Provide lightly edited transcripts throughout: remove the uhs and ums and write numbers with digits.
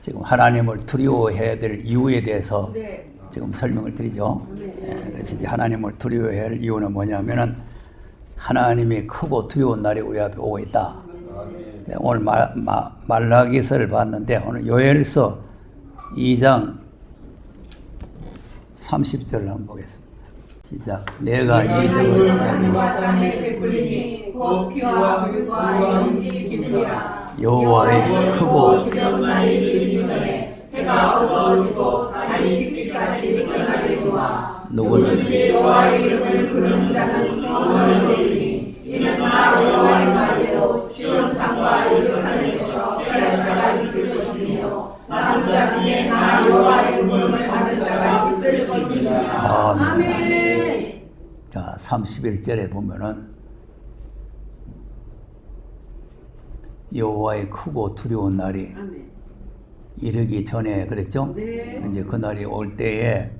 지금 하나님을 두려워해야 될 이유에 대해서 지금 설명을 드리죠. 그래서 이제 하나님을 두려워해야 할 이유는 뭐냐면은 하나님이 크고 두려운 날이 우리 앞에 오고 있다. 오늘 말라기서를 봤는데 오늘 요엘서 2장 30절을 한번 보겠습니다. 시작. 내가 이름을 여호와의 크고 두려운 날이 이르기 전에 해가 어두워지고 달이 빛빛같이 변하리로와 누구든 여호와의 이름을 부르는 자는 구원을 얻으리니 이는 나 여호와의 말대로 시온산과 예루살렘에서 피할 자가 있을 것이며 남은 자 중에 나 여호와의 이름을 받을 자가 있을 것이니라. 아멘. 자, 31절에 보면은 여호와의 크고 두려운 날이 이르기 전에 그랬죠? 이제 그 날이 올 때에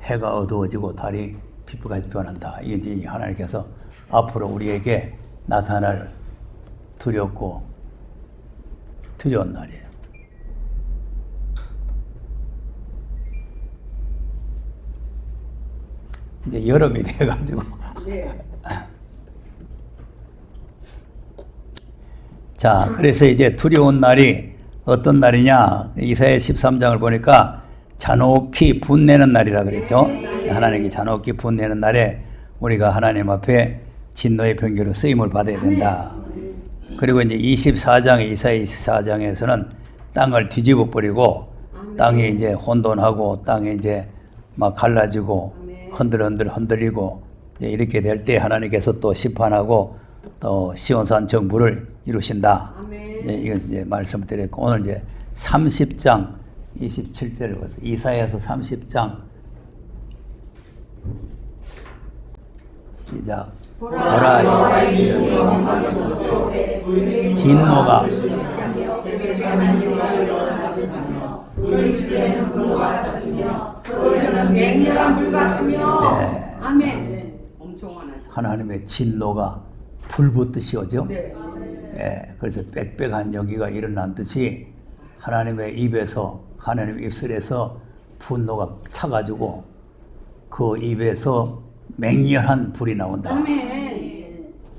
해가 어두워지고 달이 빛빛같이 변한다. 이게 하나님께서 앞으로 우리에게 나타날 두렵고 두려운 날이에요. 이제 여름이 돼가지고 자, 그래서 이제 두려운 날이 어떤 날이냐? 이사야 13장을 보니까 잔혹히 분내는 날이라 그랬죠. 하나님이 잔혹히 분내는 날에 우리가 하나님 앞에 진노의 병기로 쓰임을 받아야 된다. 그리고 이제 24장, 이사야 24장에서는 땅을 뒤집어 버리고 땅이 이제 혼돈하고 땅이 이제 막 갈라지고 흔들리고 이렇게 될 때 하나님께서 또 심판하고 또 시온산 정부를 이루신다. 이건 이제 말씀을 드렸고 오늘 이제 30장 27절을 보세요. 이사야서 30장 시작. 보라 여호와의 이름이 진노가 맹렬한 불 같으며 아멘. 하나님의 진노가 불붙듯이 오죠. 그래서 빽빽한 연기가 일어난 듯이 하나님의 입에서 하나님의 입술에서 분노가 차가지고 그 입에서 맹렬한 불이 나온다.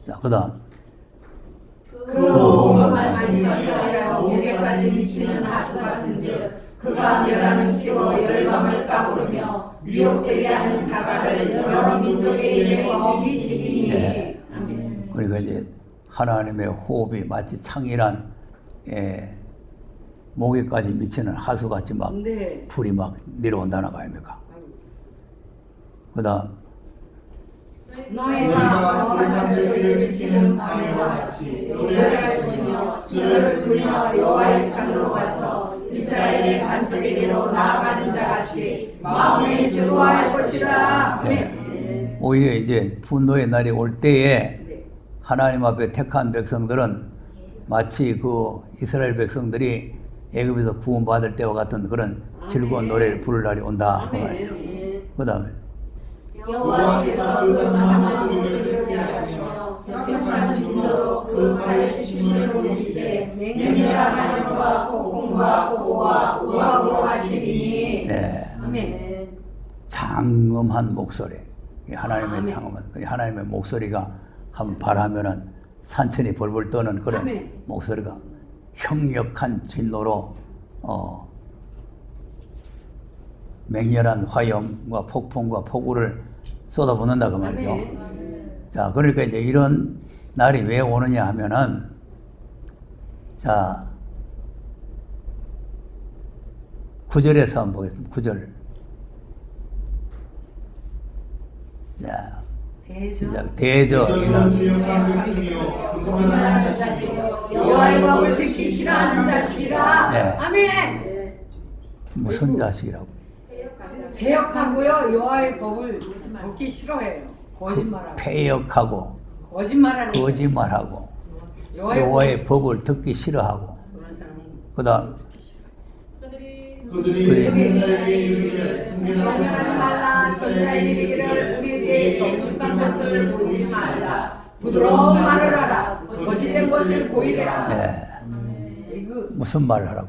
자, 그다음 그 오만한 자식이여 목에까지 미치는 하수 같은즉 그가 멸하는 키워 열방을 까부르며 미혹되게 하는 자가를 여러 민족의 일에 거시시리니. 그러니까 이제 하나님의 호흡이 마치 창이란 목에까지 미치는 하수같이 막 불이 막 내려온다는 거 아닙니까? 그 다음 너희가 거룩한 소리를 지르는 밤에와 같이 노래할 것이며 저를 부리며 여호와의 산으로 가서 이스라엘의 반석에게로 나아가는 자같이 마음에 즐거워할 것이라. 오히려 이제 분노의 날이 올 때에 하나님 앞에 택한 백성들은 마치 그 이스라엘 백성들이 애굽에서 구원받을 때와 같은 그런 즐거운 노래를 부를 날이 온다. 그 말이죠. 그 다음에 여호와께서 그 사망한 모습을 피하시며 형편한 진노로 그 가르치심을 보이시되 맹렬한 하늘과 폭풍과 폭우와 우박으로 하시리니. 아멘. 장엄한 목소리. 하나님의 장엄한 하나님의 목소리가 한번 바라면은 산천이 벌벌 떠는 그런 목소리가 형력한 진노로 맹렬한 화염과 폭풍과 폭우를 쏟아붓는다 그 말이죠. 자, 그러니까 이제 이런 날이 왜 오느냐 하면은 자 9절에서 한번 보겠습니다. 9절. 자, 시작. 대저 여호와의 법을 듣기 싫어하는 자식이라. 아멘. 무슨 자식이라고? 배역하고요. 여호와의 법을 듣기 싫어해요. 거짓말하고. 패역하고 거짓말하고 여호와의 법을 듣기 싫어하고 그다음 그들이 경멸하지 말라. 선지자의 이르기를 우리에게 정직한 것을 보이지 말라. 부드러운 말을 하라. 거짓된 것을 보이래라. 무슨 말을 하라고?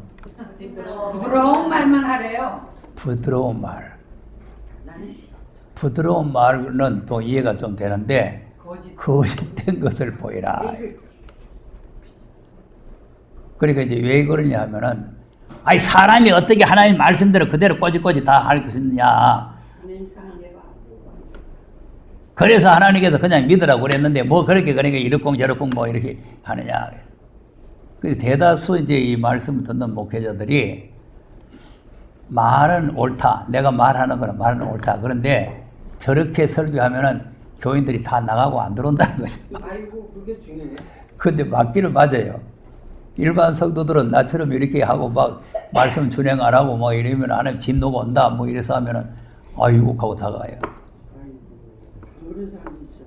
부드러운 말만 하래요. 부드러운 말. 나는 싫어. 부드러운 말은 또 이해가 좀 되는데 거짓된 것을 보이라. 그러니까 이제 왜 그러냐 하면은 아니 사람이 어떻게 하나님 말씀대로 그대로 꼬집꼬집 다 할 수 있느냐. 하나님 사랑해봐. 그래서 하나님께서 그냥 믿으라고 그랬는데 뭐 그렇게 그러니까 이렇쿵 저렇쿵 뭐 이렇게 하느냐. 그래서 대다수 이제 이 말씀을 듣는 목회자들이 말은 옳다. 내가 말하는 거는 말은 옳다. 그런데 저렇게 설교하면은 교인들이 다 나가고 안 들어온다는 거죠. 아이고 그게 중요해. 근데 맞기는 맞아요. 일반 성도들은 나처럼 이렇게 하고 막 말씀 준행 안 하고 뭐 이러면 하나님 진노가 온다 뭐 이래서 하면은 아이고 하고 다가가요. 그런 사람이 있어요.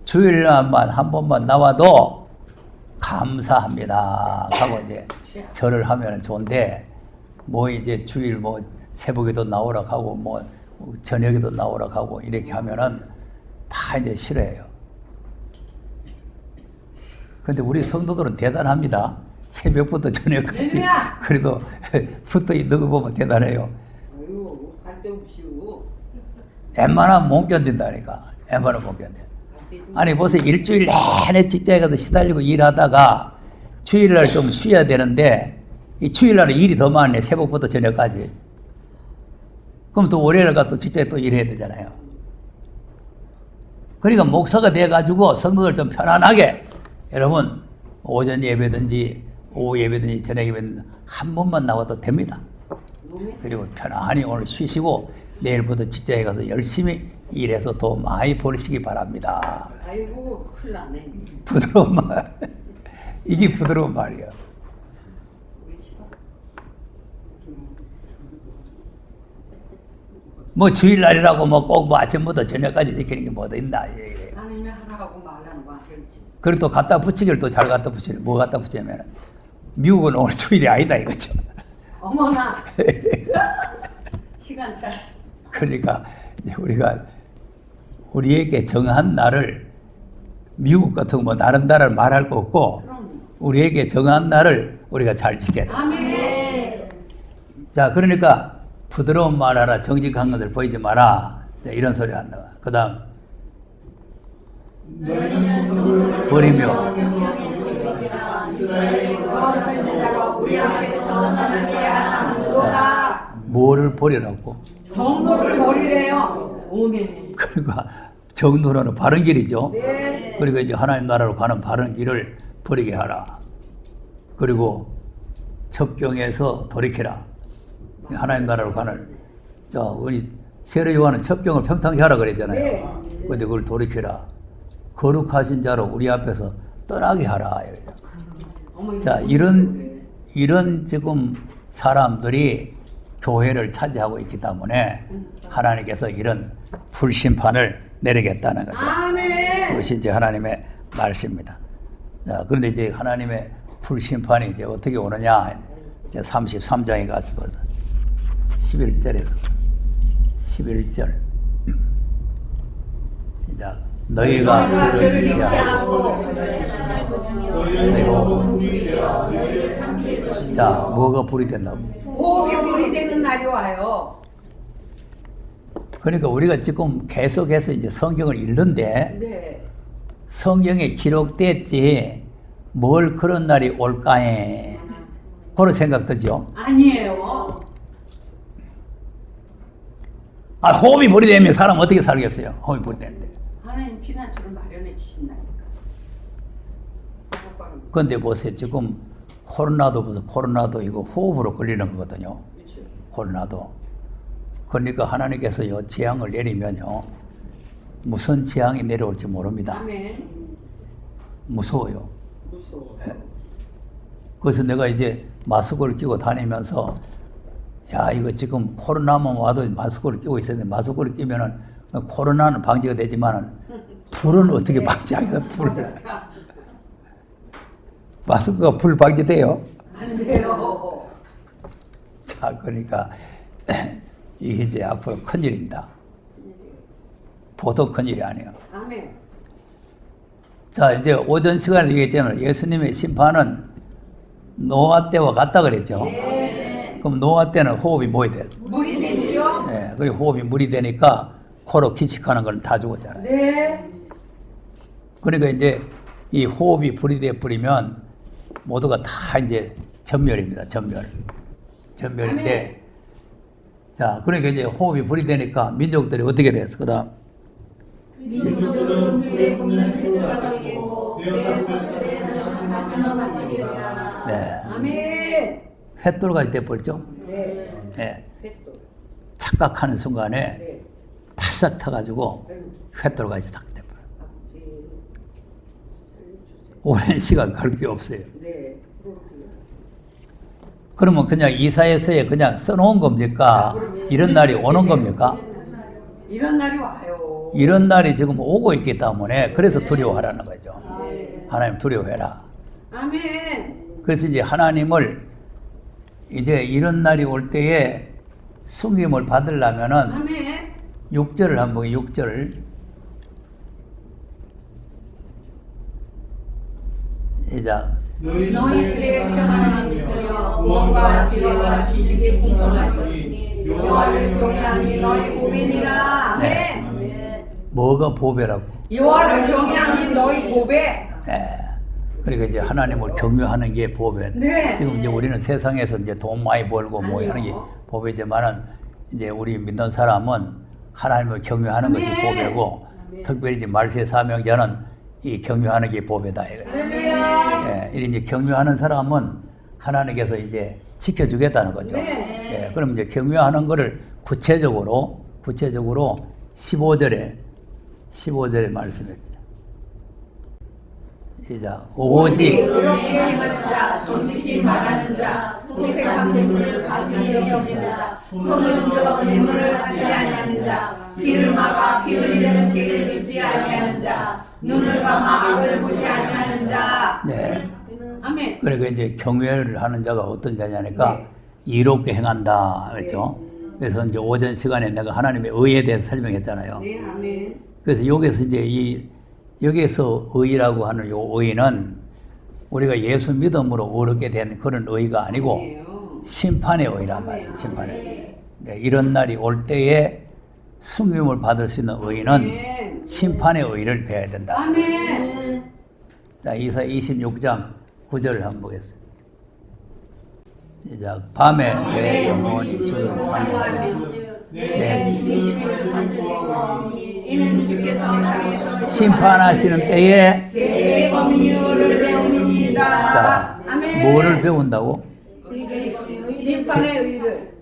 주일날만 한 번만 나와도 감사합니다 하고 이제 절을 하면 좋은데 뭐 이제 주일 뭐 새벽에도 나오라 하고 뭐 저녁에도 나오라 하고 이렇게 하면은 다 이제 싫어해요. 근데 우리 성도들은 대단합니다. 새벽부터 저녁까지 그래도 붙어 있는 거 보면 대단해요. 아유 할 데 없이요. 웬만하면 못 견딘다니까. 웬만하면 못 견뎌. 아니 벌써 일주일 내내 직장에 가서 시달리고 일하다가 주일날 좀 쉬어야 되는데 이 주일날은 일이 더 많네. 새벽부터 저녁까지. 그럼 또 월요일 가서 또 직장에 또 일해야 되잖아요. 그러니까 목사가 돼가지고 성도들 좀 편안하게 여러분 오전 예배든지 오후 예배든지 저녁 예배든지 한 번만 나와도 됩니다. 그리고 편안히 오늘 쉬시고 내일부터 직장에 가서 열심히 일해서 돈 많이 벌으시기 바랍니다. 아이고 큰일 나네. 부드러운 말. 이게 부드러운 말이야. 뭐 주일날이라고 뭐 꼭 뭐 아침부터 저녁까지 지키는 게 뭐가 있나. 하나님이 하라고 말하는 거 알겠지. 그리고 또 갖다 붙이기를 또 잘 갖다 붙이래. 뭐 갖다 붙이냐면 미국은 오늘 주일이 아니다 이거죠. 어머나. 시간 차. 그러니까 우리가 우리에게 정한 날을 미국 같은 뭐 다른 나라를 말할 거 없고 우리에게 정한 날을 우리가 잘 지켜야 돼. 아멘. 자, 그러니까 부드러운 말하라, 정직한 것을 보이지 마라. 이런 소리 한다. 그 다음 버리며 뭐를 버리라고? 정도를 버리래요. 오멘. 그러니까 정도는 바른 길이죠. 네. 그리고 이제 하나님 나라로 가는 바른 길을 버리게 하라. 그리고 첩경에서 돌이켜라. 하나님 나라로 가는 우리 세례 요한은 첩경을 평탄케 하라 그랬잖아요. 그런데 그걸 돌이켜라. 거룩하신 자로 우리 앞에서 떠나게 하라. 자, 이런 지금 사람들이 교회를 차지하고 있기 때문에 하나님께서 이런 불심판을 내리겠다는 거죠. 아멘. 그것이 이제 하나님의 말씀입니다. 자, 그런데 이제 하나님의 불심판이 이제 어떻게 오느냐? 이제 33장에 가서 11절에서 11절 시작. 너희가 그를 인계하고 자, 뭐가 불이 된다고? 호흡이 불이 되는 날이 와요. 그러니까 우리가 지금 계속해서 이제 성경을 읽는데 네. 성경에 기록됐지 뭘 그런 날이 올까에 그런 생각 드죠. 아니에요. 호흡이 불이 되면 사람 어떻게 살겠어요? 호흡이 불이 되는데. 하나님 피난처를 마련해 주신다니까. 그런데 보세요. 지금 코로나도 이거 호흡으로 걸리는 거거든요. 그렇죠. 코로나도. 그러니까 하나님께서 요 재앙을 내리면요. 무슨 재앙이 내려올지 모릅니다. 아멘. 무서워요. 무서워. 그래서 내가 이제 마스크를 끼고 다니면서 야, 이거 지금 코로나만 와도 마스크를 끼고 있어야 돼. 마스크를 끼면은 코로나는 방지가 되지만은 불은 어떻게 방지하겠어? 불. 마스크가 불 방지돼요? 안 돼요. 자, 그러니까 이게 이제 앞으로 큰일입니다. 보통 큰일이 아니에요. 아멘. 자, 이제 오전 시간에 얘기했지만 예수님의 심판은 노아 때와 같다 그랬죠. 그럼 노아 때는 호흡이 뭐이 돼? 물이 됐지요? 네, 그리고 호흡이 물이 되니까 코로 기침하는 건 다 죽었잖아요. 네. 그러니까 이제 이 호흡이 불이 돼 버리면 모두가 다 이제 전멸입니다. 전멸인데, 자, 그러니까 이제 호흡이 불이 되니까 민족들이 어떻게 됐어? 그다음 민족들은 물에 굽는 햇돌과 같고 배에서 들에 사는 가시나 같으리라. 네, 아멘. 횃돌같이 돼 버렸죠. 네. 네, 햇돌. 착각하는 순간에 네. 바싹 타가지고 횃돌같이 딱 돼 버려. 아버지 살려주세요. 오랜 시간 갈 게 없어요. 네. 그렇군요. 그러면 그냥 이사야서에 그냥 써놓은 겁니까? 이런 날이 오는 겁니까? 이런 날이 와요. 이런 날이 지금 오고 있기 때문에 그래서 두려워하라는 거죠. 네. 하나님 두려워해라. 아멘. 그래서 이제 하나님을 이제 이런 날이 올 때에 숨김을 받으려면은 아멘. 6절을 한번 6절을 이제 너희 시대에 평안함이 있으며 구원과 지혜와 지식이 풍성할 것이니 여호와를 경외함이 너희 보배니라. 네. 아멘. 뭐가 보배라고? 여호와를 경외함이 너희 보배. 네. 그러니까 이제 하나님을 경외하는 게 보배. 네. 지금 이제 우리는 세상에서 이제 돈 많이 벌고 뭐 아니요. 하는 게 보배지만은 이제 우리 믿는 사람은 하나님을 경외하는 것이 아멘. 보배고 특별히 이제 말세 사명자는 이 경외하는 게 보배다. 이거예요. 할렐루야. 예, 이런 이제 경외하는 사람은 하나님께서 이제 지켜주겠다는 거죠. 네. 예, 그럼 이제 경외하는 거를 구체적으로 15절에 말씀했죠. 시작. 오직 의롭게 행하는 자, 정직히 말하는 자, 소색한 재물을 가지니 여기는 자, 손을 흔들어 뇌물을 받지 아니하는 자, 귀를 막아 비 흘리는 길을 듣지 아니하는 자, 눈을 감아 악을 보지 아니하는 자. 네. 아멘. 그러니까 이제 경외를 하는 자가 어떤 자냐니까 이롭게 행한다 그렇죠. 그래서 이제 오전 시간에 내가 하나님의 의에 대해서 설명했잖아요. 네, 아멘. 그래서 여기서 이제 여기서 의라고 하는 요 의는 우리가 예수 믿음으로 얻게 된 그런 의가 아니고 아니에요. 심판의 의란 말이에요. 심판의. 네, 이런 날이 올 때에 승임을 받을 수 있는 의는 아멘. 심판의 의를 배워야 된다. 아멘. 자, 이사야 26장 9절을 한번 보겠습니다. 시작. 밤에 내 영혼이 주를 사모하며 내 중심을 받으리고 이는 주께서 땅에서 심판하시는 때에 세계의 법률을 배웁니다. 자, 아멘. 뭐를 배운다고? 심판의 의를.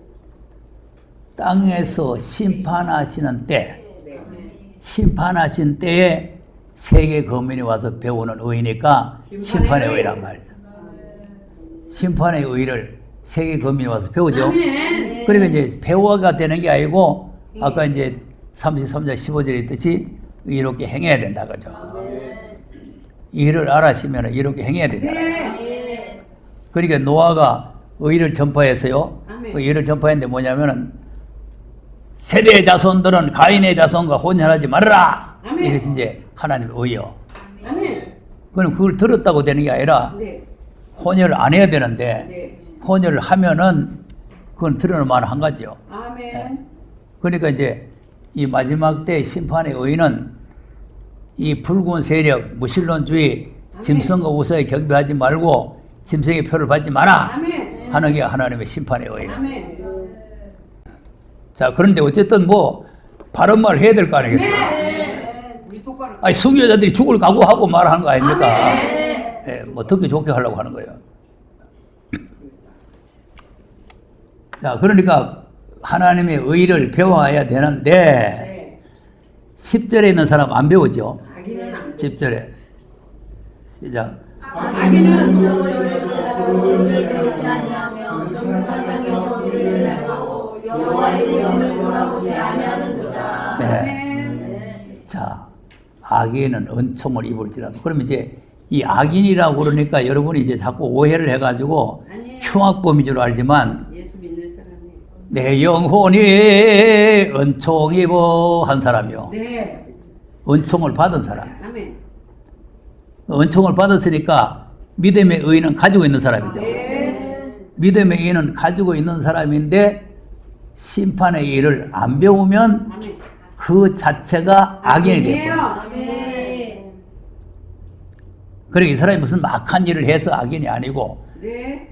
땅에서 심판하시는 때, 심판하신 때에 세계 거민이 와서 배우는 의니까 심판의 의란 말이죠. 심판의 의를 세계 거민이 와서 배우죠. 아멘. 그러니까 이제 배워가 되는 게 아니고 아까 이제 33장 15절에 있듯이 이렇게 행해야 된다 그죠. 이를 알아시면 이렇게 행해야 되잖아요. 네. 그러니까 노아가 의를 전파해서요. 아멘. 그 의를 전파했는데 뭐냐면은 세대의 자손들은 가인의 자손과 혼혈하지 말아라. 아멘. 이것이 이제 하나님의 의요. 아멘. 그럼 그걸 들었다고 되는 게 아니라 네. 혼혈을 안 해야 되는데 네. 혼혈을 하면은 그건 들어는 말 한 가지요. 아멘. 그러니까 이제 이 마지막 때 심판의 의는 이 붉은 세력, 무신론주의, 짐승과 우사에 경배하지 말고 짐승의 표를 받지 마라 아멘. 하는 게 하나님의 심판의 의예요. 아멘. 자, 그런데 어쨌든 뭐 바른 말을 해야 될 거 아니겠어요? 네. 우리 똑바로. 아니 순교자들이 죽을 각오하고 말하는 거 아닙니까? 아멘. 예, 뭐 듣기 좋게 하려고 하는 거예요. 자, 그러니까 하나님의 의를 배워야 되는데 네. 10절에 있는 사람 안 배우죠? 아기는 안. 10절에 시작. 아기는 정죄를 배우지 아니하며 정직한 땅에서 물을 행하고 여호와의 명을 돌아보지 아니하는도다. 네. 아멘. 자, 악인은 은총을 입을지라도. 그러면 이제 이 악인이라고 그러니까 여러분이 이제 자꾸 오해를 해가지고 아니에요. 흉악범인 줄 알지만 예수 믿는 사람이. 내 영혼이 은총 입어 한 사람이요. 네. 은총을 받은 사람. 아멘. 은총을 받았으니까 믿음의 의는 가지고 있는 사람이죠. 네. 믿음의 의는 가지고 있는 사람인데 심판의 의를 안 배우면 아멘. 그 자체가 악인이 아멘이에요. 되고, 아멘. 그러니까 이 사람이 무슨 악한 일을 해서 악인이 아니고, 네.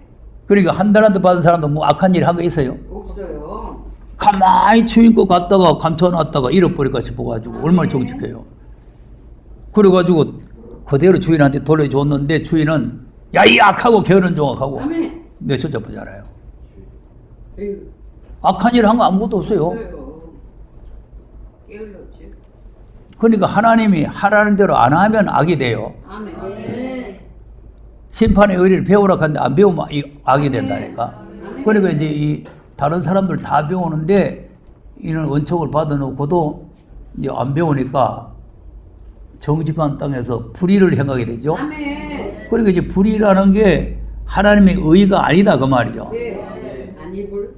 그러니까 한 달란트 받은 사람도 뭐 악한 일 한 거 있어요? 없어요. 가만히 주인거 갔다가 감춰놨다가 잃어버릴까 싶어가지고 얼마나 정직해요. 그래가지고 그대로 주인한테 돌려줬는데 주인은 야 이 악하고 게으른 종악하고 아멘. 내쫓아보잖아요. 에휴. 악한 일 한 거 아무것도 없어요. 없어요. 게을렀지. 그러니까 하나님이 하라는 대로 안 하면 악이 돼요. 아멘. 네. 심판의 의리를 배우라 하는데 안 배우면 악이 된다니까. 그러니까 이제 이 다른 사람들 다 배우는데 이런 은총을 받아놓고도 이제 안 배우니까 정직한 땅에서 불의를 행하게 되죠. 아멘. 그러니까 이제 불의라는 게 하나님의 의가 아니다 그 말이죠. 네. 아니불.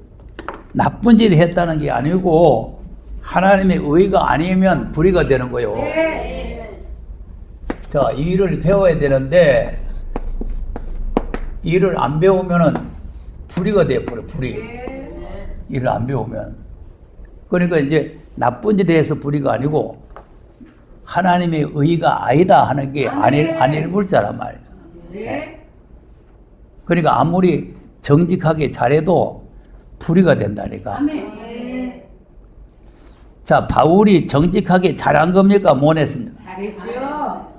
나쁜 짓을 했다는 게 아니고 하나님의 의가 아니면 불의가 되는 거예요. 네. 자, 이 일을 배워야 되는데 일을 안 배우면은 불의가 돼버려. 불의. 네. 일을 안 배우면. 그러니까 이제 나쁜 짓에 대해서 불의가 아니고 하나님의 의가 아니다 하는 게 안일 불자란 말이에요. 네. 그러니까 아무리 정직하게 잘해도 불의가 된다니까. 아멘. 자, 바울이 정직하게 잘한 겁니까? 못 했습니까? 잘했죠.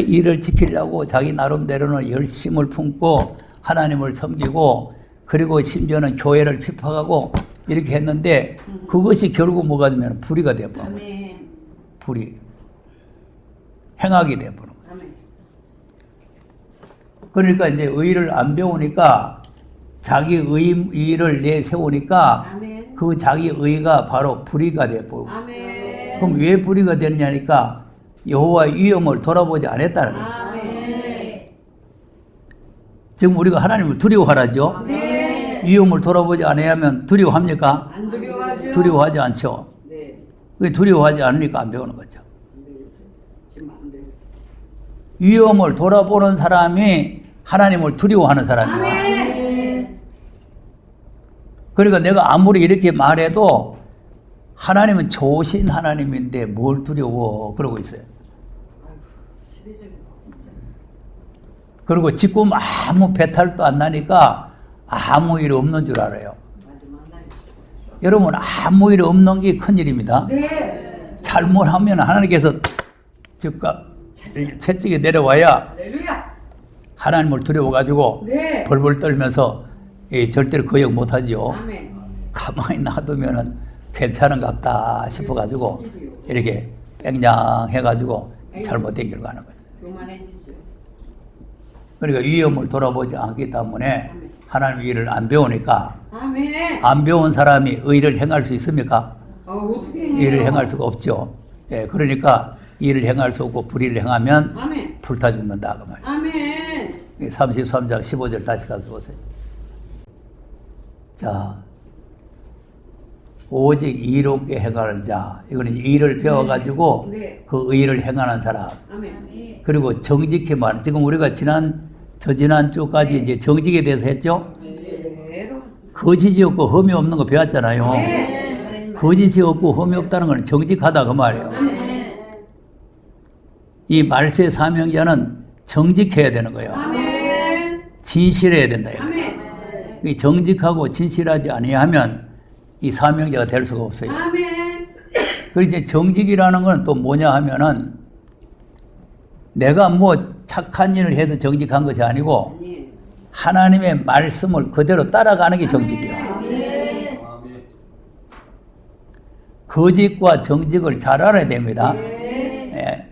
일을 지키려고 자기 나름대로는 열심을 품고 하나님을 섬기고 그리고 심지어는 교회를 핍박하고 이렇게 했는데 그것이 결국 뭐가 되면 불의가 되어버려. 아멘. 불의. 행악이 되어버려. 아멘. 그러니까 이제 의를 안 배우니까 자기 의를 내세우니까 아멘. 그 자기 의가 바로 불의가 되어버리고. 아멘. 그럼 왜 불의가 되느냐니까 여호와의 위엄을 돌아보지 않았다는 거예요. 아멘. 지금 우리가 하나님을 두려워하라죠. 네. 위엄을 돌아보지 않으면 두려워합니까? 안 두려워하죠. 두려워하지 않죠. 네. 그게 두려워하지 않으니까 안 배우는 거죠. 안 되겠죠. 지금 안 돼요. 위엄을 돌아보는 사람이 하나님을 두려워하는 사람이에요. 아멘. 그러니까 내가 아무리 이렇게 말해도 하나님은 좋으신 하나님인데 뭘 두려워 그러고 있어요. 시대적인 거. 그리고 지금 아무 배탈도 안 나니까 아무 일 없는 줄 알아요. 마지막 날이 죽었어. 여러분 아무 일 없는 게 큰일입니다. 네. 잘못하면 하나님께서 즉각 채찍에 내려와야 할렐루야. 하나님을 두려워가지고 네. 벌벌 떨면서 절대로 거역 못하지요. 아멘. 가만히 놔두면은 괜찮은갑다 싶어가지고 이렇게 뺑냥해가지고 잘못된 길로 가는 거예요. 교만해지죠. 그러니까 위험을 돌아보지 않기 때문에 하나님 일을 안 배우니까 아멘. 안 배운 사람이 의를 행할 수 있습니까? 어떻게 해요? 일을 행할 수가 없죠. 예, 그러니까 일을 행할 수 없고 불의를 행하면 아멘. 불타 죽는다 그 말이에요. 아멘. 33장 15절 다시 가서 보세요. 자, 오직 이롭게 행하는 자. 이거는 일을 배워가지고 네. 그 의를 행하는 사람. 아멘. 그리고 정직히 말. 지금 우리가 지난 주까지 이제 정직에 대해서 했죠. 그대로. 거짓이 없고 흠이 없는 거 배웠잖아요. 네. 거짓이 없고 흠이 없다는 건 정직하다 그 말이에요. 이 말세 사명자는 정직해야 되는 거예요. 아멘. 진실해야 된다. 아멘. 이 정직하고 진실하지 아니하면 이 사명자가 될 수가 없어요. 아멘. 그리고 이제 정직이라는 건 또 뭐냐 하면은 내가 뭐 착한 일을 해서 정직한 것이 아니고 아멘. 하나님의 말씀을 그대로 따라가는 게 정직이에요. 아멘. 거짓과 정직을 잘 알아야 됩니다. 네. 예.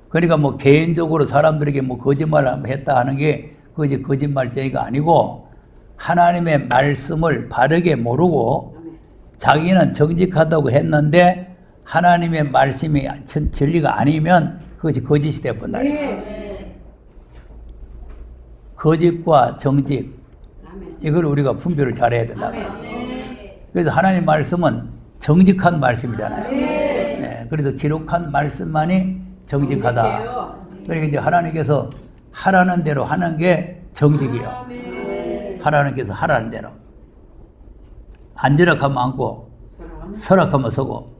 그러니까 뭐 개인적으로 사람들에게 뭐 거짓말을 했다 하는 게 그것이 거짓말쟁이가 아니고 하나님의 말씀을 바르게 모르고 아멘. 자기는 정직하다고 했는데 하나님의 말씀이 진리가 아니면 그것이 거짓이 되어본다. 네. 거짓과 정직 아멘. 이걸 우리가 분별을 잘해야 된다. 아멘. 그래서 하나님 말씀은 정직한 말씀이잖아요. 네. 네, 그래서 기록한 말씀만이 정직하다. 정직해요. 그러니까 이제 하나님께서 하라는 대로 하는 게 정직이에요. 아멘. 하나님께서 하라는 대로. 앉으라 하면 앉고, 서락하면 서고,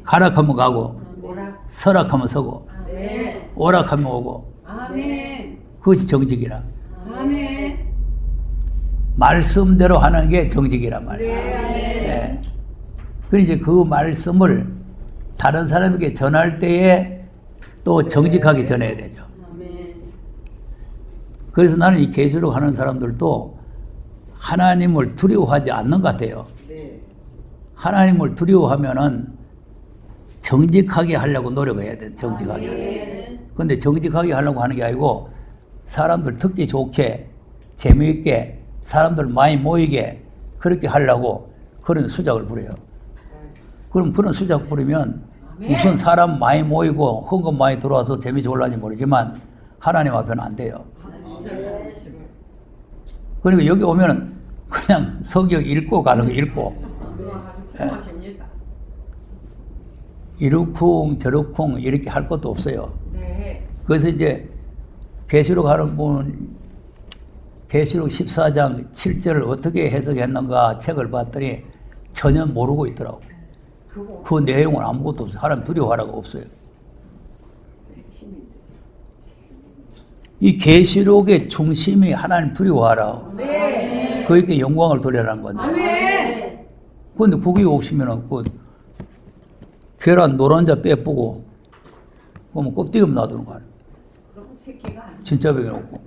가락하면 가고, 서락하면 서고, 네. 오락하면 오고. 아멘. 그것이 정직이라. 아멘. 말씀대로 하는 게 정직이란 말이에요. 네. 예. 그리고 이제 그 말씀을 다른 사람에게 전할 때에 또 정직하게 전해야 되죠. 그래서 나는 이 계시록 하는 사람들도 하나님을 두려워하지 않는 것 같아요. 네. 하나님을 두려워하면은 정직하게 하려고 노력해야 돼. 정직하게 하려고. 근데 정직하게 하려고 하는 게 아니고 사람들 듣기 좋게 재미있게 사람들 많이 모이게 그렇게 하려고 그런 수작을 부려요. 그럼 그런 수작 부리면 무슨 사람 많이 모이고 헌금 많이 들어와서 재미 좋을런지 모르지만 하나님 앞에는 안 돼요. 그러니까 여기 오면은 그냥 성경 읽고 가는 거 읽고 이러쿵 저러쿵 이렇게 할 것도 없어요. 네. 그래서 이제 계시록 하는 분 계시록 14장 7절을 어떻게 해석했는가 책을 봤더니 전혀 모르고 있더라고. 그 내용은 아무것도 없어요. 하나님 두려워하라고 없어요. 이 계시록의 중심이 하나님 두려워하라. 네. 그에게 영광을 돌려라는 건데. 아멘. 그런데 거기 오시면은 그 계란 노른자 빼쁘고 그러면 껍데기만 놔두는 거 아니에요. 그럼 새끼가 안 진짜 배워놓고.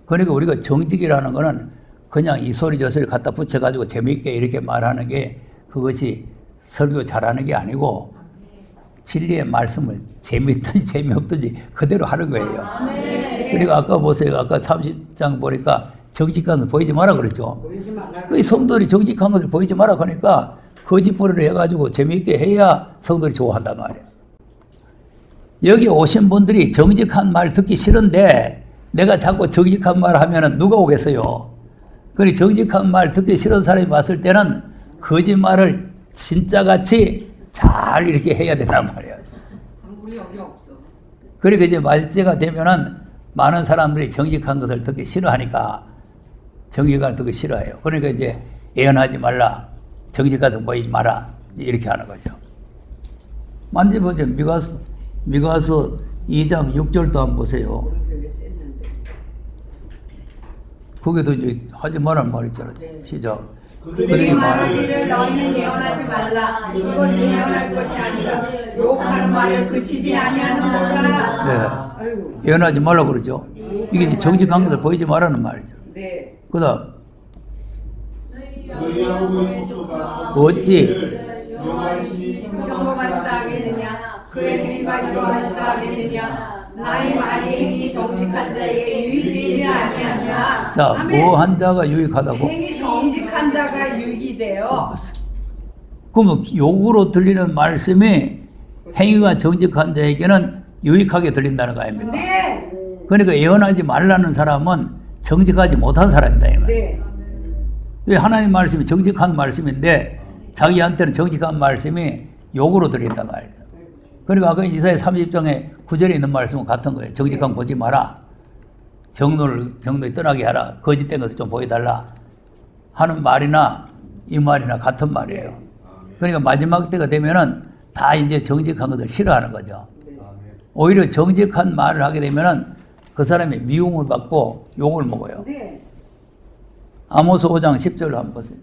그러니까 우리가 정직이라는 거는 그냥 이 소리 저 소리 갖다 붙여가지고 재미있게 이렇게 말하는 게 그것이 설교 잘하는 게 아니고 진리의 말씀을 재미있든지 재미없든지 그대로 하는 거예요. 그러니까 아까 보세요. 아까 30장 보니까 정직한 것을 보이지 마라 그랬죠. 보이지 말라. 그 성도들이 정직한 것을 보이지 마라 그러니까 거짓부리를 해가지고 재미있게 해야 성도들이 좋아한단 말이에요. 여기 오신 분들이 정직한 말 듣기 싫은데 내가 자꾸 정직한 말 하면은 누가 오겠어요? 그러니 정직한 말 듣기 싫은 사람이 왔을 때는 거짓말을 진짜같이 잘 이렇게 해야 된단 말이에요. 우리 여기 없어. 그러니까 이제 말제가 되면은 많은 사람들이 정직한 것을 듣기 싫어하니까 정직한 것을 듣기 싫어해요. 그러니까 이제 예언하지 말라, 정직한 것을 보이지 마라 이렇게 하는 거죠. 만져보죠. 미가서 2장 6절도 한번 보세요. 거기도 이제 하지 말란 말 있잖아요. 시작. 그들이 말할 일을 너희는 예언하지 말라. 이것은 예언할 것이 아니라 욕하는 말을 그치지 아니하는도다. 네. 아이고. 예언하지 말라 그러죠. 이게 이제 정직한 것을 보이지 말라는 말이죠. 네. 그 다음, 너희하고 그 족속아 어찌 여호와이시니 평범하시다 하겠느냐? 그의 행위가 이러하시다 하겠느냐? 나의 말이 행위 정직한 자에게 유익되지 아니하냐? 자, 아멘. 뭐 한 자가 유익하다고? 행위 정직한 자가 유익이 되어. 그러면 욕으로 들리는 말씀이 행위가 정직한 자에게는 유익하게 들린다는 거 아닙니까? 네. 그러니까 예언하지 말라는 사람은 정직하지 못한 사람이다. 이 말. 네. 왜 하나님 말씀이 정직한 말씀인데 자기한테는 정직한 말씀이 욕으로 들린단 말이에요. 그러니까 아까 이사야 30장에 9절에 있는 말씀은 같은 거예요. 정직한 보지 마라. 정로에 떠나게 하라. 거짓된 것을 좀 보여달라. 하는 말이나 이 말이나 같은 말이에요. 그러니까 마지막 때가 되면은 다 이제 정직한 것을 싫어하는 거죠. 오히려 정직한 말을 하게 되면은 그 사람이 미움을 받고 욕을 먹어요. 네. 아모스 5장 10절을 한번 보세요.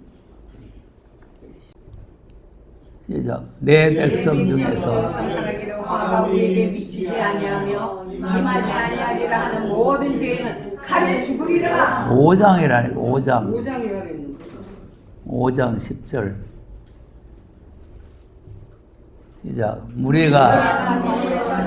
시작. 내 백성 중에서 하나기로 화가 우리에게 미치지 아니하며 임하지 아니하리라 하는 모든 죄는 칼에 죽으리라. 5장이라니까 5장 5장이라 했는데. 5장 10절 시작. 무리가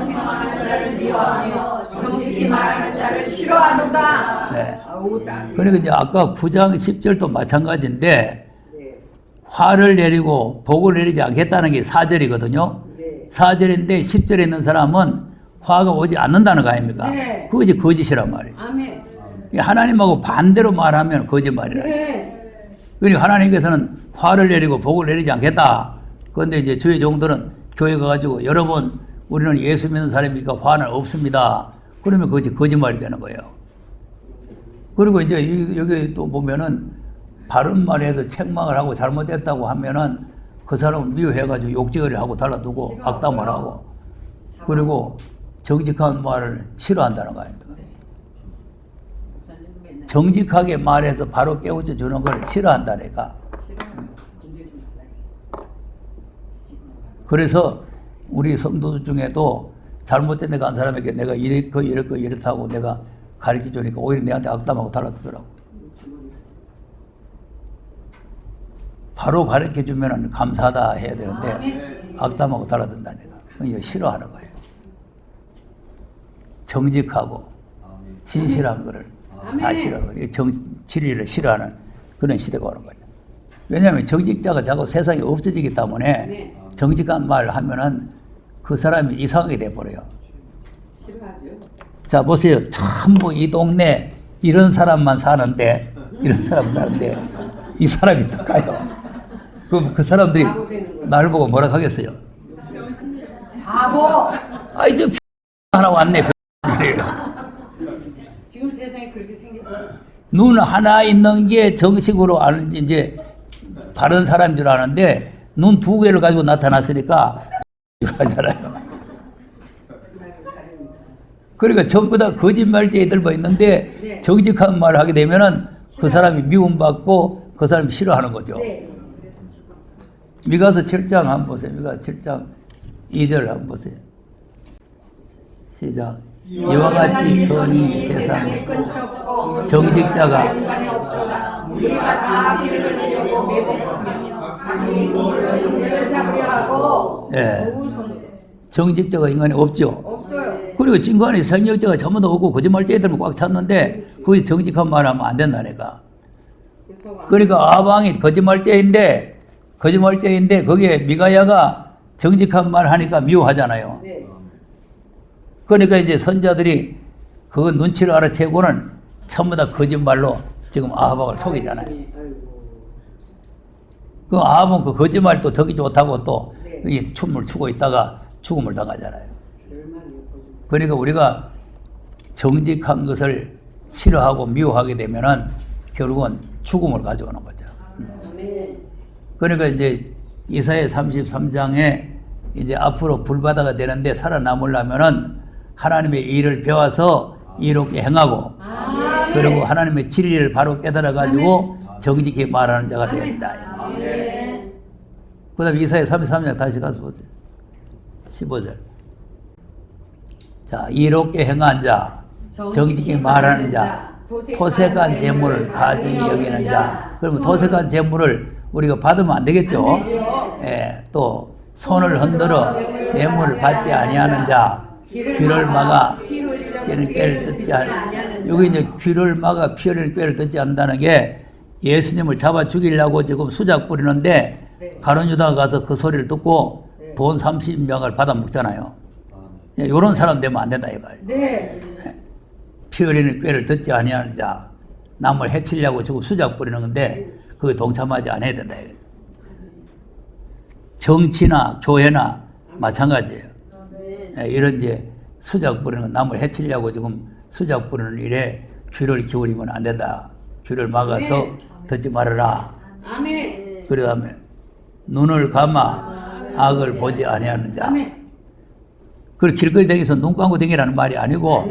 생각하는 자를 미워하며 정직히 말하는 자를 싫어하노다. 네. 아우 딱. 그러니까 이제 아까 9장 10절도 마찬가지인데 네. 화를 내리고 복을 내리지 않겠다는 게 4절이거든요. 네. 4절인데 10절에 있는 사람은 화가 오지 않는다는 거 아닙니까? 네. 그것이 거짓이란 말이에요. 아멘. 하나님하고 반대로 말하면 거짓말이라. 네. 그러니까 하나님께서는 화를 내리고 복을 내리지 않겠다. 그런데 이제 주의 종들은 교회 가가지고 여러분 우리는 예수 믿는 사람이니까 화는 없습니다. 그러면 그것이 거짓말이 되는 거예요. 그리고 이제 여기 또 보면은 바른 말에서 책망을 하고 잘못했다고 하면은 그 사람을 미워해가지고 욕쟁이를 하고 달라두고 악담을 하고 그리고 정직한 말을 싫어한다는 거 아닙니까? 정직하게 말해서 바로 깨우쳐 주는 걸 싫어한다니까. 그래서 우리 성도 중에도 잘못된 데가 한 사람에게 내가 이렇다고 내가 가르쳐 주니까 오히려 내한테 악담하고 달라두더라고. 바로 가르쳐 주면 감사하다 해야 되는데 악담하고 달라든다니까. 이거 싫어하는 거예요. 정직하고 진실한 거를 다 싫어하는 거예요. 진리를 싫어하는 그런 시대가 오는 거죠. 왜냐하면 정직자가 자꾸 세상에 없어지기 때문에 정직한 말을 하면은 그 사람이 이상하게 돼버려요. 싫어하죠. 자, 보세요. 전부 이 동네 이런 사람만 사는데, 이 사람이 어떡해요? 그 사람들이 나를 보고 뭐라 하겠어요? 바보. 아이, 저 하나 왔네. 지금 세상에 그렇게 생겼어요. 눈 하나 있는 게 정식으로 아는, 이제, 바른 사람인 줄 아는데, 눈 두 개를 가지고 나타났으니까, 하잖아요. 그러니까 전부 다 거짓말쟁이들만 있는데 정직한 말을 하게 되면은 그 사람이 미움받고 그 사람이 싫어하는 거죠. 미가서 7장 한번 보세요. 미가서 7장 2절 한번 보세요. 시작. 이와 같이 선이 세상에 정직자가 우리가 다 길을 내려고 매복하며 각기 인내를 잡으려 하고 정직자가 인간이 없죠. 없어요. 그리고 인간이 성역자가 전부 다 없고 거짓말쟁이들만 꽉 찼는데 그게 정직한 말 하면 안 된다니까. 그러니까 아방이 거짓말쟁이인데 거기에 미가야가 정직한 말 하니까 미워하잖아요. 그러니까 이제 선자들이 그 눈치를 알아채고는 전부 다 거짓말로 지금 아방을 속이잖아요. 그 아합은 그 거짓말 또 듣기 좋다고 또 춤을 추고 있다가 죽음을 당하잖아요. 그러니까 우리가 정직한 것을 싫어하고 미워하게 되면은 결국은 죽음을 가져오는 거죠. 그러니까 이제 이사야 33장에 이제 앞으로 불바다가 되는데 살아남으려면은 하나님의 일을 배워서 이롭게 행하고 그리고 하나님의 진리를 바로 깨달아 가지고 정직히 말하는 자가 되어야 된다. 그 다음에 이사야 33장 다시 가서 보세요. 15절. 자, 이롭게 행한 자, 정직히 말하는 자, 토색한 재물을 가증히 여기는 자. 그러면 토색한 재물을 우리가 받으면 안 되겠죠? 예, 또 손을 흔들어 뇌물을 받지 아니하는 자, 귀를 막아 꾀를 듣지 않. 여기 이제 귀를 막아 피 흘리는 꾀를 듣지 않는다는 게 예수님을 잡아 죽이려고 지금 수작 부리는데 가룟 유다가 가서 그 소리를 듣고 돈 30명을 받아 먹잖아요. 이런 사람 되면 안 된다 이 말이에요. 피 흘리는 꾀를 듣지 아니하는 자, 남을 해치려고 지금 수작 부리는 건데 그게 동참하지 않아야 된다 이거예요. 정치나 교회나 마찬가지예요. 이런 이제 수작 부리는 남을 해치려고 지금 수작 부리는 일에 귀를 기울이면 안 된다. 귀를 막아서 듣지 말아라. 그 다음에 눈을 감아 악을 보지 아니하는 자. 그 길거리 다니면서 눈 감고 다니라는 말이 아니고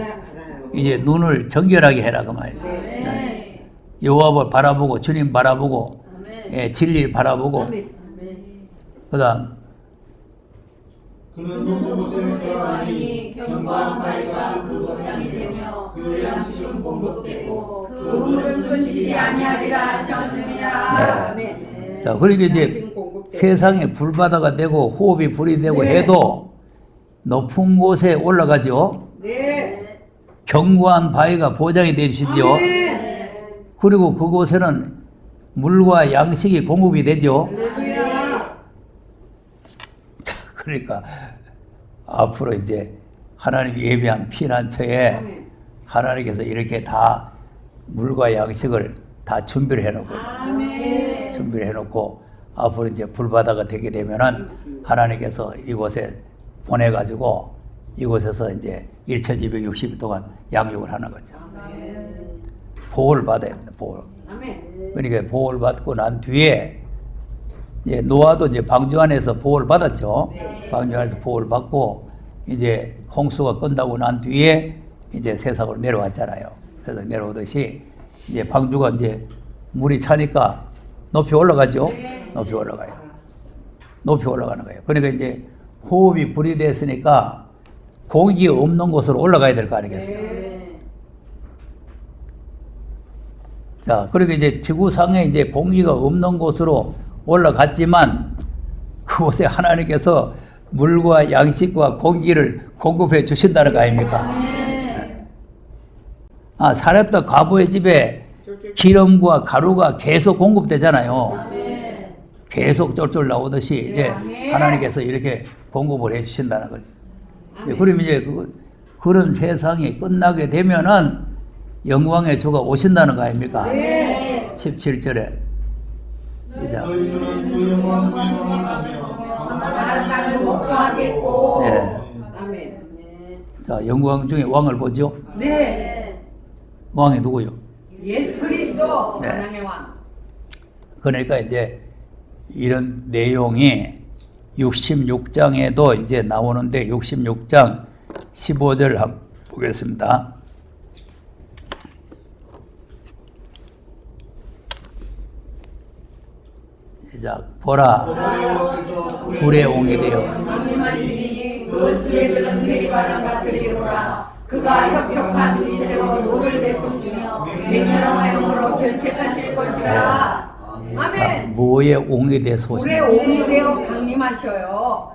이제 눈을 정결하게 해라 그 말이에요. 여호와를 바라보고 주님 바라보고 진리 바라보고 그다음 그는 그곳에 많이 견고한 바위가 그 거장이 되며 그 양식은 공급되고 그 우물은 끊이지 아니하리라 하셨느니라. 자, 그러니까 이제 세상에 불바다가 되고 호흡이 불이 되고 해도 높은 곳에 올라가죠. 견고한 바위가 보장이 되시죠. 그리고 그곳에는 물과 양식이 공급이 되죠. 자, 그러니까 앞으로 이제 하나님이 예비한 피난처에 하나님께서 이렇게 다 물과 양식을 다 준비를 해놓고 준비를 해놓고 앞으로 이제 불바다가 되게 되면은 하나님께서 이곳에 보내가지고 이곳에서 이제 1260일 동안 양육을 하는 거죠. 보호를 받아야 된다. 보호. 아멘. 그러니까 보호를 받고 난 뒤에 이제 노아도 이제 방주 안에서 보호를 받았죠. 방주 안에서 보호를 받고 이제 홍수가 끝나고 난 뒤에 이제 세상으로 내려왔잖아요. 세상 내려오듯이 이제 방주가 이제 물이 차니까 높이 올라가죠. 높이 올라가요. 높이 올라가는 거예요. 그러니까 이제 호흡이 불이 됐으니까 공기가 없는 곳으로 올라가야 될 거 아니겠어요. 자, 그리고 이제 지구상에 이제 공기가 없는 곳으로 올라갔지만 그곳에 하나님께서 물과 양식과 공기를 공급해 주신다는 거 아닙니까? 아, 살았던 과부의 집에 기름과 가루가 계속 공급되잖아요. 계속 쫄쫄 나오듯이 이제 하나님께서 이렇게 공급을 해 주신다는 거죠. 그러면 이제 그런 세상이 끝나게 되면은 영광의 주가 오신다는 거 아닙니까? 17절에. 너희는 그 영광을 나라는 땅을 복종하겠고. 네. 아멘. 자, 영광 중에 왕을 보죠. 네. 왕이 누구요? 예수 그리스도 네. 하나님의 왕. 그러니까 이제 이런 내용이 66장에도 이제 나오는데 66장 15절을 한번 보겠습니다. 시작. 보라, 불의 옹이 되어 강림하시니 그 수레들은 회리바람 같으리로라. 그가 혁혁한 위세로 노를 베푸시며 맹렬한 화염으로 견책하실 것이라. 아멘. 뭐의 옹이 되어서 불의 오시냐. 옹이 되어 강림하셔요.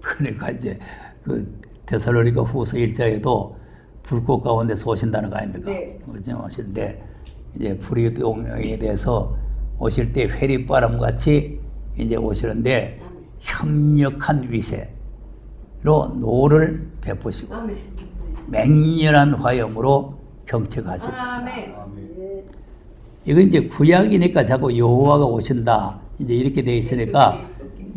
그러니까 이제 그 데살로니가 후서 1장에도 불꽃 가운데서 오신다는 거 아닙니까? 네. 오시는데 이제 불의 옹에 대해서 오실 때 회리바람 같이 이제 오시는데 협력한 위세로 노를 베푸시고 아멘. 맹렬한 화염으로 경책하실 것이다. 아멘. 이건 이제 구약이니까 자꾸 여호와가 오신다 이제 이렇게 돼 있으니까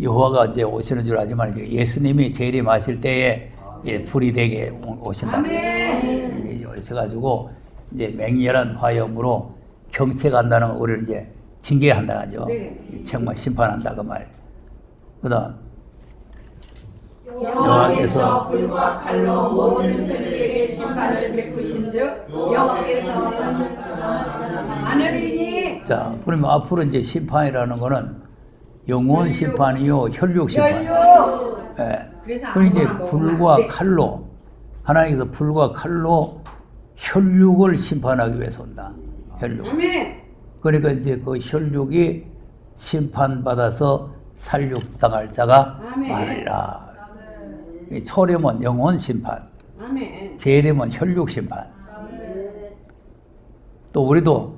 여호와가 이제 오시는 줄 알지만 이제 예수님이 재림하실 때에 예, 불이 되게 오신다는 거예요. 오셔가지고 이제 맹렬한 화염으로 경책한다는 걸 우리를 이제 징계한다 하죠. 네. 정말 심판한다 그 말. 그다음 여호와께서 불과 칼로 모든 편들에게 심판을 베푸신즉 여호와께서는 하늘이니. 자, 그러면 앞으로 이제 심판이라는 거는 영원 심판이요, 혈육 심판. 혈육. 예. 그래서 그리고 이제 아무나 불과 먹으면 안 돼. 칼로 하나님께서 불과 칼로 혈육을 심판하기 위해서 온다. 혈육. 아멘. 그러니까 이제 그 혈육이 심판받아서 살육당할 자가 아멘. 많으리라. 이 초림은 영혼 심판, 아멘. 재림은 혈육 심판. 또 우리도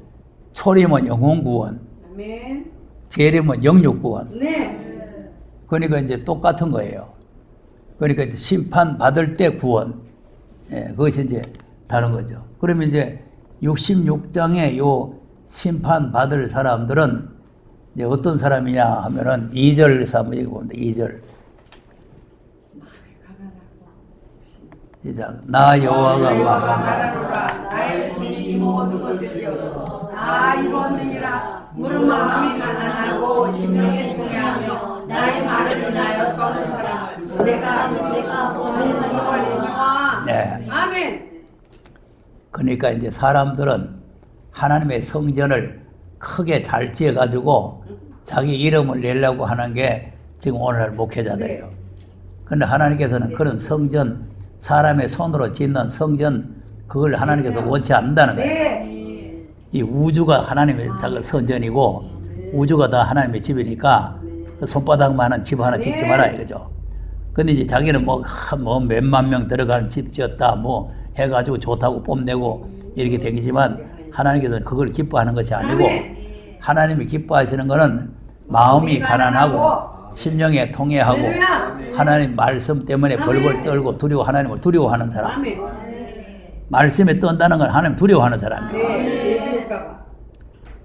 초림은 영혼 구원, 아멘. 재림은 영육 구원. 네. 그러니까 이제 똑같은 거예요. 그러니까 이제 심판 받을 때 구원. 예, 그것이 이제 다른 거죠. 그러면 이제 66장에 요 심판 받을 사람들은 이제 어떤 사람이냐 하면은 2절에서 한번 얘기해 봅니다. 2절. 시작. 나 여호와가 여호와가 말하노라. 말하노라. 나의 손이 모든 것을 지어서 다 이루었느니라. 물은 마음이 가난하고 심령이 통해하며 나의 말을 인하여 떠는 사람을 내가 보내리니와. 네. 아멘. 그러니까 이제 사람들은 하나님의 성전을 크게 잘 지어가지고 자기 이름을 내려고 하는 게 지금 오늘날 목회자들이에요. 그런데 하나님께서는 그런 성전, 사람의 손으로 짓는 성전, 그걸 하나님께서 원치 않는다는 거예요. 네. 이 우주가 하나님의 작은 성전이고 우주가 다 하나님의 집이니까 손바닥만한 집 하나 짓지 마라 이거죠. 근데 이제 자기는 뭐 몇만 명 들어가는 집 지었다 뭐 해가지고 좋다고 뽐내고 이렇게 되겠지만 하나님께서는 그걸 기뻐하는 것이 아니고 하나님이 기뻐하시는 것은 마음이 가난하고 심령에 통해하고 하나님 말씀 때문에 벌벌 떨고 하나님을 두려워하는 사람. 아멘. 말씀에 떤다는 건 하나님 두려워하는 사람이에요. 네. 예수일까봐.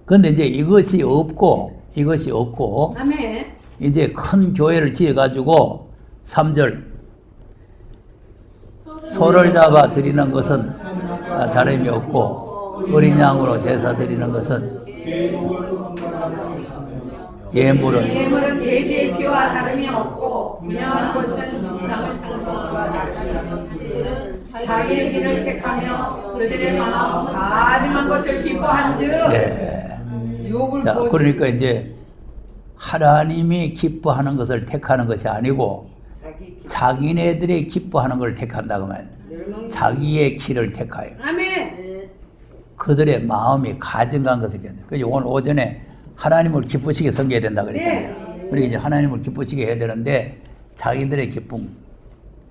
그런데 이제 이것이 없고 아멘. 이제 큰 교회를 지어가지고 3절 소를 잡아 드리는 것은 다름이 없고 어린 양으로 제사 드리는 것은 예물은 돼지의 피와 다름이 없고 분양하는 것은 우상을 찾는 것과 다르니 자기의 길을 택하며 그들의 마음 가증한 것을 기뻐한즉 예. 유혹을 자, 부어주시고 그러니까 이제 하나님이 기뻐하는 것을 택하는 것이 아니고 자기네들이 기뻐하는 걸 택한다고 말이에요. 자기의 길을 택하여 아멘. 그들의 마음이 가증한 것을 견뎌요. 그래서 오늘 오전에 하나님을 기쁘시게 섬겨야 된다 그랬잖아요. 그러니까 이제 하나님을 기쁘시게 해야 되는데 자기들의 기쁨,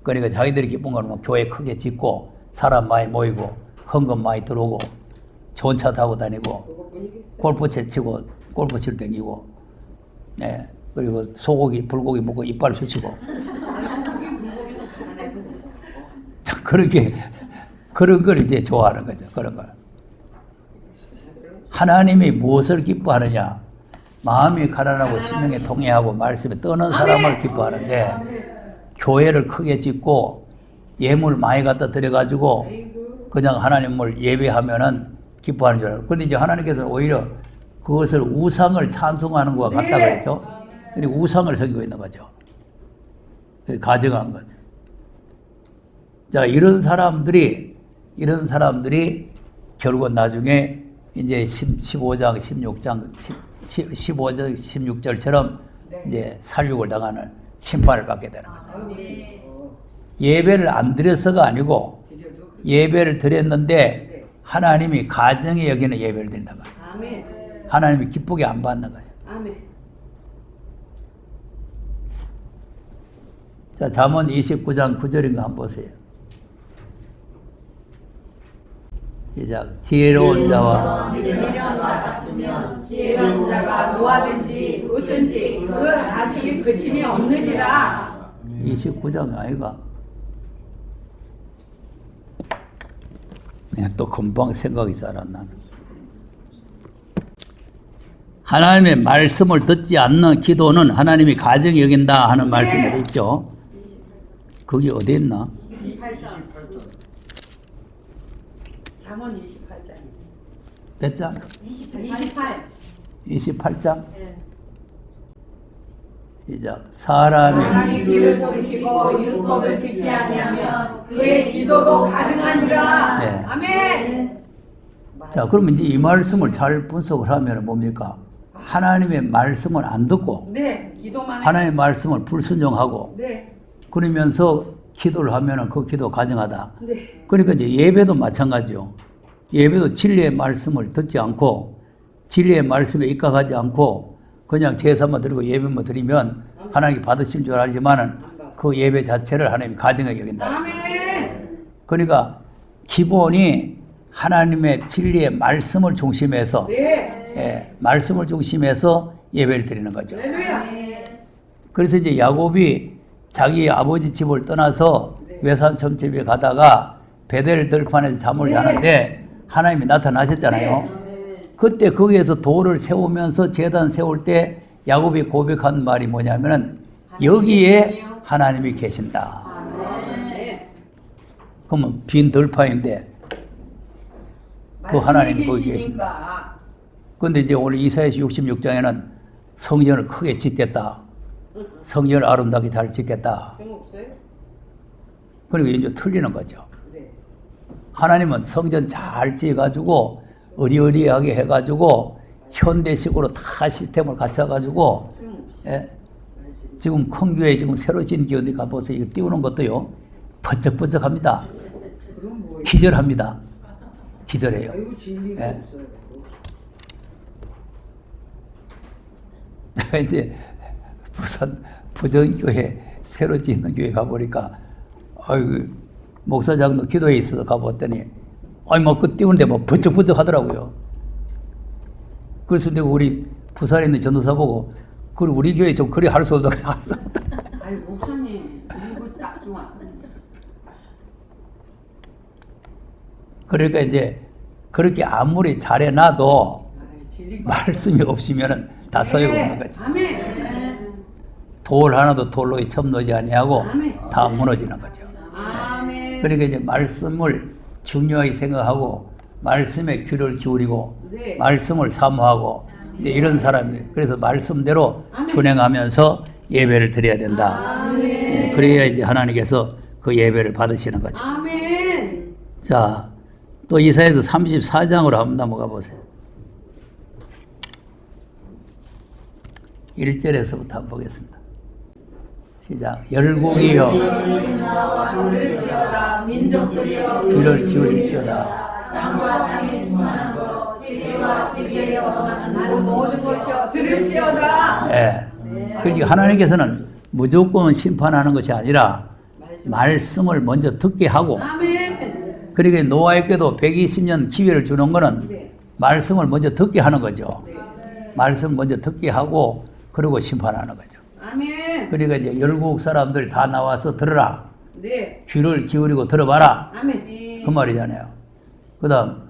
그러니까 자기들이 기쁜 거는 뭐 교회 크게 짓고 사람 많이 모이고 헌금 많이 들어오고 좋은 차 타고 다니고 골프채 치고 골프치러 다니고, 네, 그리고 소고기 불고기 먹고 이빨 쑤시고 그렇게 그런 걸 이제 좋아하는 거죠. 그런 걸. 하나님이 무엇을 기뻐하느냐? 마음이 가난하고 심령에 통해하고 말씀에 떠는 사람을 기뻐하는데 교회를 크게 짓고 예물 많이 갖다 드려가지고 그냥 하나님을 예배하면은 기뻐하는 줄 알아요. 그런데 이제 하나님께서는 오히려 그것을 우상을 찬송하는 것과 같다 그랬죠. 그리고 우상을 섬기고 있는 거죠. 가증한 것. 자, 이런 사람들이 결국은 나중에 이제 15장, 16장, 15장, 16절처럼 이제 살육을 당하는 심판을 받게 되는 거죠. 예배를 안 드려서가 아니고 예배를 드렸는데 하나님이 가정에 여기는 예배를 드린단 말이에요. 하나님이 기쁘게 안 받는 거예요. 자, 잠언 29장 9절인 거 한번 보세요. 시작. 지혜로운 자와 미련과 다투면 지혜로운 자가 노하든지 웃든지 그 다툼이 그침이 없느니라. 29장 아이가. 내가 또 금방 생각이 잘 안 나네. 하나님의 말씀을 듣지 않는 기도는 하나님이 가정이 여긴다 하는 말씀이 있죠. 그게 어디 있나? 28장. 잠언 28장. 몇 장? 28. 28장? 시작. 사람이 길을 돌이키고 율법을 듣지 아니하면 그의 기도도 가증하니라. 네. 아멘. 자, 그러면 이제 이 말씀을 잘 분석을 하면 뭡니까? 하나님의 말씀을 안 듣고 네, 기도만. 하나님의 말씀을 불순종하고 네, 그러면서 기도를 하면은 그 기도 가증하다. 네. 그러니까 이제 예배도 마찬가지요. 예배도 진리의 말씀을 듣지 않고 진리의 말씀에 입각하지 않고 그냥 제사만 드리고 예배만 드리면 하나님이 받으실 줄 알지만은 그 예배 자체를 하나님이 가증하게 여긴다. 아멘. 그러니까 기본이 하나님의 진리의 말씀을 중심해서 네. 예, 말씀을 중심해서 예배를 드리는 거죠. 할렐루야. 그래서 이제 야곱이 자기 아버지 집을 떠나서 외산 첨집에 가다가 베델 들판에서 잠을 자는데 하나님이 나타나셨잖아요. 그때 거기에서 돌을 세우면서 제단 세울 때 야곱이 고백한 말이 뭐냐면은 여기에 하나님이 계신다. 그러면 빈 들판인데 그 하나님이 거기 계신다. 그런데 이제 오늘 이사야서 66장에는 성전을 크게 짓겠다. 성전을 아름답게 잘 짓겠다. 그리고 이제 틀리는 거죠. 하나님은 성전 잘 지어가지고 어리어리하게 해가지고 현대식으로 다 시스템을 갖춰가지고 예? 지금 큰 교회 지금 새로 지은 교회 어디 가보세요. 이거 띄우는 것도요 번쩍번쩍합니다. 기절합니다. 기절해요. 예. 내가 이제 부산 부전교회 새로 짓는 교회 가보니까 아이고 목사장도 기도에 있어서 가봤더니 아니 뭐 그 띄우는데 뭐 번쩍번쩍 하더라고요. 그래서 내가 우리 부산에 있는 전도사 보고 그리고 우리 교회 좀 그래 할 수 없다. 아니 목사님 이거 딱 좋아. 그러니까 이제 그렇게 아무리 잘해놔도 말씀이 없으면은 다 소용없는 거지. 아멘. 돌 하나도 돌로 첨놓지 아니하고 아멘. 다 무너지는 거죠. 아멘. 그러니까 이제 말씀을 중요하게 생각하고 말씀에 귀를 기울이고 네. 말씀을 사모하고 이제 이런 사람이 그래서 말씀대로 아멘. 준행하면서 예배를 드려야 된다. 아멘. 예, 그래야 이제 하나님께서 그 예배를 받으시는 거죠. 아멘. 자, 또 이사야서 34장으로 한번 넘어가 보세요. 1절에서부터 한번 보겠습니다. 시작. 열국이여 나를 지어라 민족들이여 귀를 기울일지어다. 땅과 땅에 충만한 것 세계와 세계에서 나는 모든 것이여 들을지어다. 네. 그러니까 하나님께서는 무조건 심판하는 것이 아니라 말씀을 먼저 듣게 하고 아멘. 그러니까 노아에게도 120년 기회를 주는 거는 네. 말씀을 먼저 듣게 하는 거죠. 네. 말씀 먼저 듣게 하고 그리고 심판하는 거죠. 아멘. 그러니까 이제 열국 사람들 다 나와서 들으라. 네. 귀를 기울이고 들어봐라. 아멘. 그 말이잖아요. 그 다음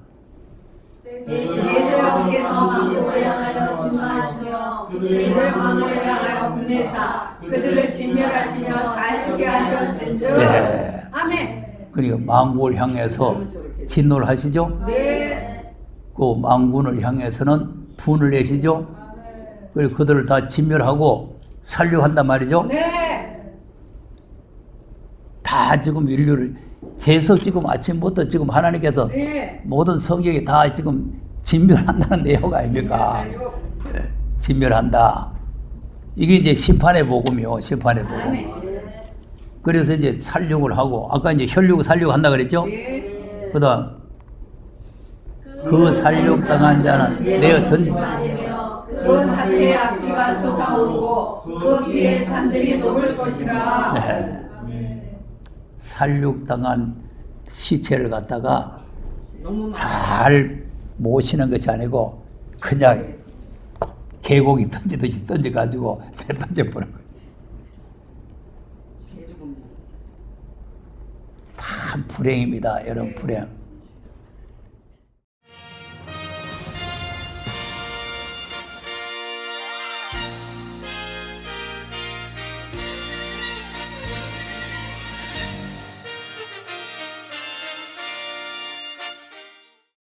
예수께서 왕국을 향하여 진노하시며 그들 왕을 향하여 분내사 그들을 진멸하시며 살게 하셨은즉. 네. 아멘. 그리고 망국을 향해서 진노를 하시죠. 네. 그 망군을 향해서는 분을 내시죠. 그리고 그들을 다 진멸하고 살려한단 말이죠. 네. 다 지금 인류를 계속 지금 아침부터 지금 하나님께서 네. 모든 성경이 다 지금 진멸한다는 내용 아닙니까? 예, 진멸한다. 이게 이제 심판의 복음이요. 심판의 복음. 아멘. 그래서 이제 살육을 하고 아까 이제 혈육 살육 한다 그랬죠? 네. 그다음 그 살육 당한 자는 내 어떤 그 사체의 악취가 솟아오르고 그 뒤에 산들이 녹을 것이라. 네. 살육 당한 시체를 갖다가 너무 잘 모시는 것이 아니고 그냥 계곡이 던지듯이 던져가지고 던져버린 거예요. 참 불행입니다. 여러분 불행.